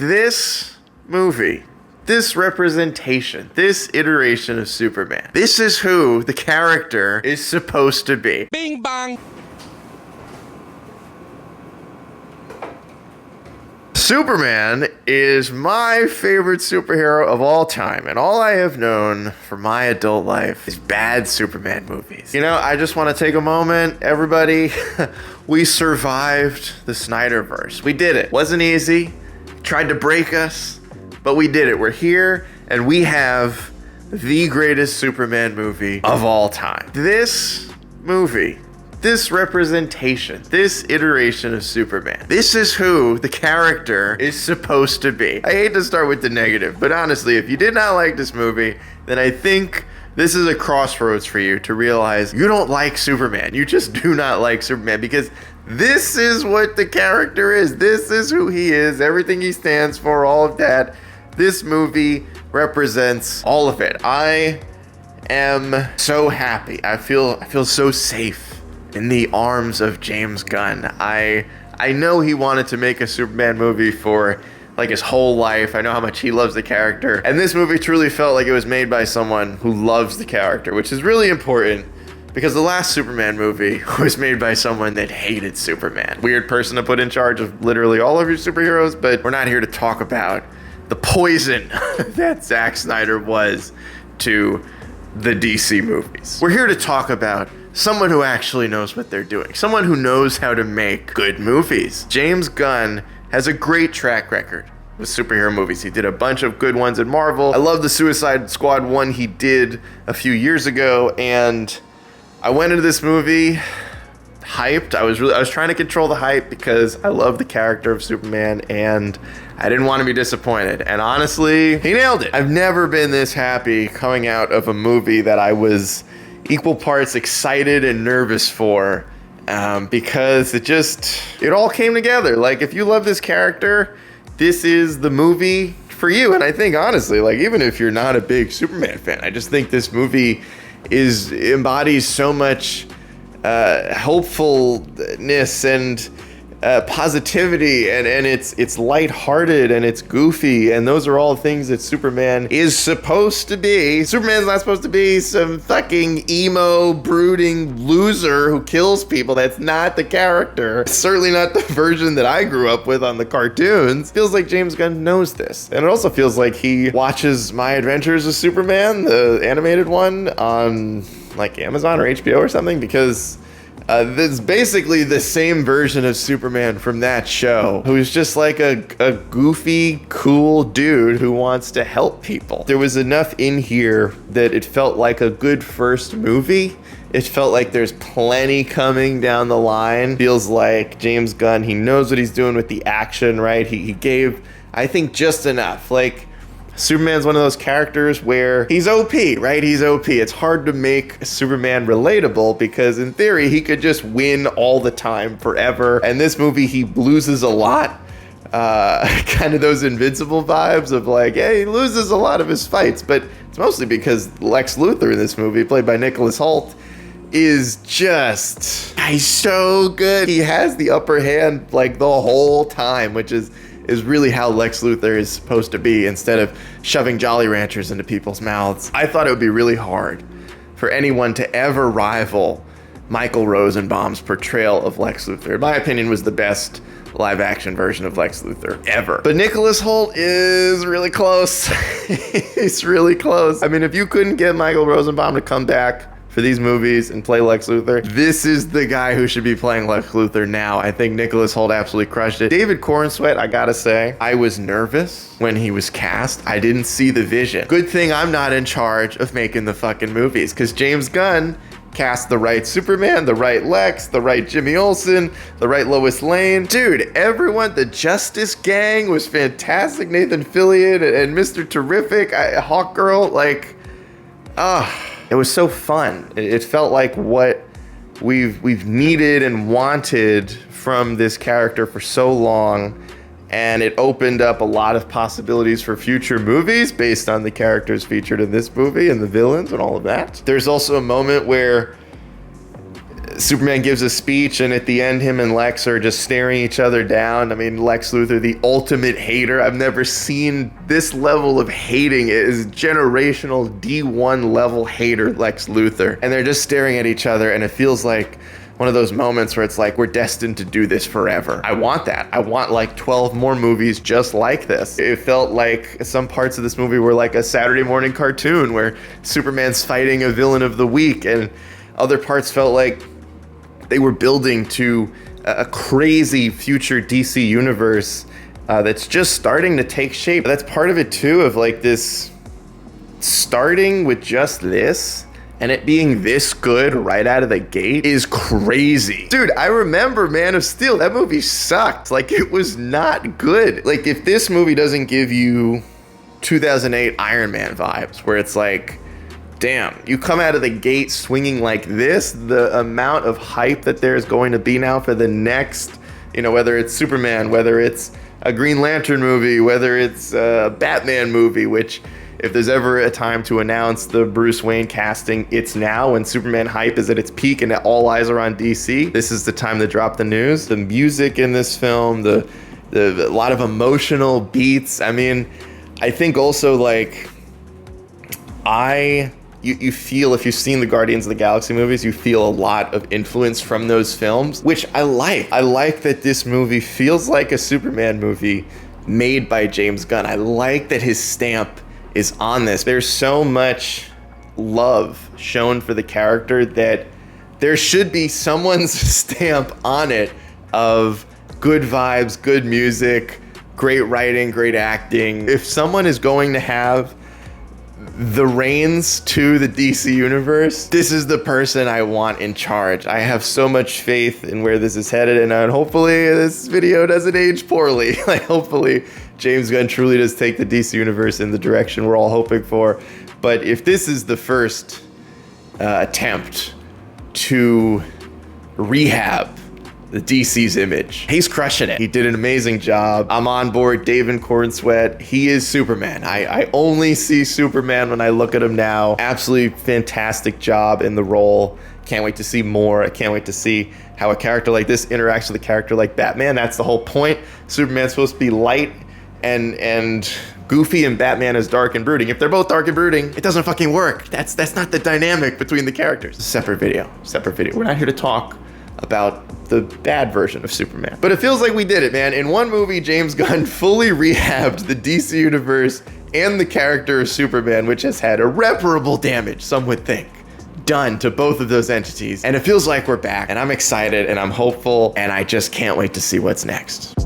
This movie, this representation, this iteration of Superman, this is who the character is supposed to be. Bing bong. Superman is my favorite superhero of all time, and all I have known for my adult life is bad Superman movies. You know, I just want to take a moment, everybody. We survived the Snyderverse. We did it. Wasn't easy. Tried to break us, but we did it. We're here, and we have the greatest Superman movie of all time. This movie, this representation, this iteration of Superman, this is who the character is supposed to be. I hate to start with the negative, but honestly, if you did not like this movie, then I think this is a crossroads for you to realize you don't like Superman. You just do not like Superman, because this is what the character is. This is who he is, everything he stands for, all of that. This movie represents all of it. I am so happy. I feel so safe in the arms of James Gunn. I know he wanted to make a Superman movie for like his whole life. I know how much he loves the character. And this movie truly felt like it was made by someone who loves the character, which is really important because the last Superman movie was made by someone that hated Superman. Weird person to put in charge of literally all of your superheroes, but we're not here to talk about the poison that Zack Snyder was to the DC movies. We're here to talk about someone who actually knows what they're doing. Someone who knows how to make good movies. James Gunn has a great track record with superhero movies. He did a bunch of good ones at Marvel. I love the Suicide Squad one he did a few years ago, and I went into this movie hyped. I was trying to control the hype because I love the character of Superman, and I didn't want to be disappointed. And honestly, he nailed it. I've never been this happy coming out of a movie that I was equal parts excited and nervous for, because it all came together. Like, if you love this character, this is the movie for you. And I think honestly, like, even if you're not a big Superman fan, I just think this movie embodies so much hopefulness and positivity, and it's lighthearted and it's goofy, and those are all things that Superman is supposed to be. Superman's not supposed to be some fucking emo, brooding loser who kills people. That's not the character. It's certainly not the version that I grew up with on the cartoons. Feels like James Gunn knows this, and it also feels like he watches My Adventures of Superman, the animated one, on like Amazon or HBO or something, because this is basically the same version of Superman from that show, who's just like a goofy, cool dude who wants to help people. There was enough in here that it felt like a good first movie. It felt like there's plenty coming down the line. Feels like James Gunn, he knows what he's doing with the action, right? He gave, I think, just enough. Like, Superman's one of those characters where he's OP, right? He's OP. It's hard to make Superman relatable because in theory, he could just win all the time forever. And this movie, he loses a lot. Kind of those Invincible vibes of like, yeah, he loses a lot of his fights, but it's mostly because Lex Luthor in this movie, played by Nicholas Hoult, is just, he's so good. He has the upper hand like the whole time, which is really how Lex Luthor is supposed to be, instead of shoving Jolly Ranchers into people's mouths. I thought it would be really hard for anyone to ever rival Michael Rosenbaum's portrayal of Lex Luthor. In my opinion, was the best live action version of Lex Luthor ever. But Nicholas Hoult is really close. He's really close. I mean, if you couldn't get Michael Rosenbaum to come back for these movies and play Lex Luthor, this is the guy who should be playing Lex Luthor now. I think Nicholas Hoult absolutely crushed it. David Corenswet, I gotta say, I was nervous when he was cast. I didn't see the vision. Good thing I'm not in charge of making the fucking movies, because James Gunn cast the right Superman, the right Lex, the right Jimmy Olsen, the right Lois Lane. Dude, everyone, the Justice Gang was fantastic. Nathan Fillion and Mr. Terrific, Hawkgirl, like, it was so fun. It felt like what we've needed and wanted from this character for so long, and it opened up a lot of possibilities for future movies based on the characters featured in this movie and the villains and all of that. There's also a moment where Superman gives a speech, and at the end, him and Lex are just staring each other down. I mean, Lex Luthor, the ultimate hater. I've never seen this level of hating. It is generational D1 level hater, Lex Luthor. And they're just staring at each other, and it feels like one of those moments where it's like, we're destined to do this forever. I want that. I want like 12 more movies just like this. It felt like some parts of this movie were like a Saturday morning cartoon where Superman's fighting a villain of the week, and other parts felt like they were building to a crazy future DC universe that's just starting to take shape. That's part of it too, of like this starting with just this and it being this good right out of the gate is crazy. Dude, I remember Man of Steel. That movie sucked. Like, it was not good. Like, if this movie doesn't give you 2008 Iron Man vibes, where it's like, damn, you come out of the gate swinging like this, the amount of hype that there's going to be now for the next, you know, whether it's Superman, whether it's a Green Lantern movie, whether it's a Batman movie, which, if there's ever a time to announce the Bruce Wayne casting, it's now, when Superman hype is at its peak and all eyes are on DC. This is the time to drop the news. The music in this film, the a lot of emotional beats. I mean, I think also, like, you feel, if you've seen the Guardians of the Galaxy movies, you feel a lot of influence from those films, which I like. I like that this movie feels like a Superman movie made by James Gunn. I like that his stamp is on this. There's so much love shown for the character that there should be someone's stamp on it of good vibes, good music, great writing, great acting. If someone is going to have the reins to the DC universe, this is the person I want in charge. I have so much faith in where this is headed, and hopefully this video doesn't age poorly. Like, hopefully James Gunn truly does take the DC universe in the direction we're all hoping for. But if this is the first attempt to rehab the DC's image, he's crushing it. He did an amazing job. I'm on board David Cornsweet. He is Superman. I only see Superman when I look at him now. Absolutely fantastic job in the role. Can't wait to see more. I can't wait to see how a character like this interacts with a character like Batman. That's the whole point. Superman's supposed to be light and goofy, and Batman is dark and brooding. If they're both dark and brooding, it doesn't fucking work. That's not the dynamic between the characters. Separate video. We're not here to talk about the bad version of Superman. But it feels like we did it, man. In one movie, James Gunn fully rehabbed the DC universe and the character of Superman, which has had irreparable damage, some would think, done to both of those entities. And it feels like we're back, and I'm excited and I'm hopeful, and I just can't wait to see what's next.